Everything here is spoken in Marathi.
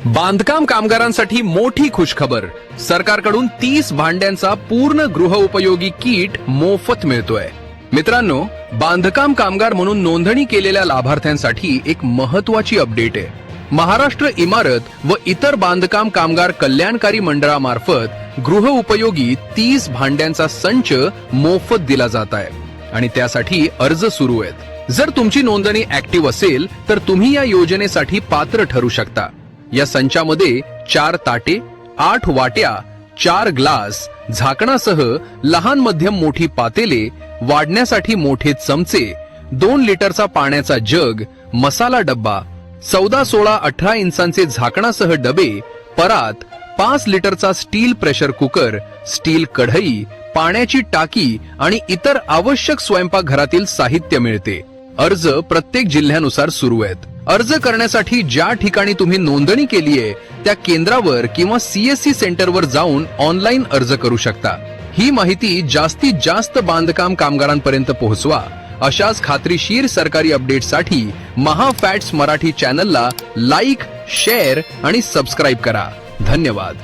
बांधकाम कामगारांसाठी मोठी खुशखबर. सरकारकडून 30 भांड्यांचा पूर्ण गृहउपयोगी किट मोफत मिळतोय. मित्रांनो, बांधकाम कामगार म्हणून नोंदणी केलेल्या लाभार्थ्यांसाठी एक महत्वाची अपडेट आहे. महाराष्ट्र इमारत व इतर बांधकाम कामगार कल्याणकारी मंडळामार्फत गृहउपयोगी 30 भांड्यांचा संच मोफत दिला जात आहे आणि त्यासाठी अर्ज सुरू आहेत. जर तुमची नोंदणी ऍक्टिव्ह असेल तर तुम्ही या योजनेसाठी पात्र ठरू शकता. या संचामध्ये 4 ताटे, 8 वाट्या, 4 ग्लास, झाकणासह लहान मध्यम मोठी पातेले, वाढण्यासाठी मोठे चमचे, 2 लिटरचा पाण्याचा जग, मसाला डब्बा, 14, 16, 18 इंचांचे झाकणासह डबे, परात, 5 लिटरचा स्टील प्रेशर कुकर, स्टील कढई, पाण्याची टाकी आणि इतर आवश्यक स्वयंपाकघरातील साहित्य मिळते. अर्ज प्रत्येक जिल्ह्यानुसार सुरू आहेत. अर्ज करण्यासाठी ज्या ठिकाणी तुम्ही नोंदणी केलीये त्या केंद्रावर किंवा सीएससी सेंटरवर जाऊन ऑनलाईन अर्ज करू शकता. ही माहिती जास्तीत जास्त बांधकाम कामगारांपर्यंत पोहोचवा. अशाच खात्रीशीर सरकारी अपडेटसाठी महाफॅक्ट्स मराठी चॅनलला लाईक, शेअर आणि सबस्क्राईब करा. धन्यवाद.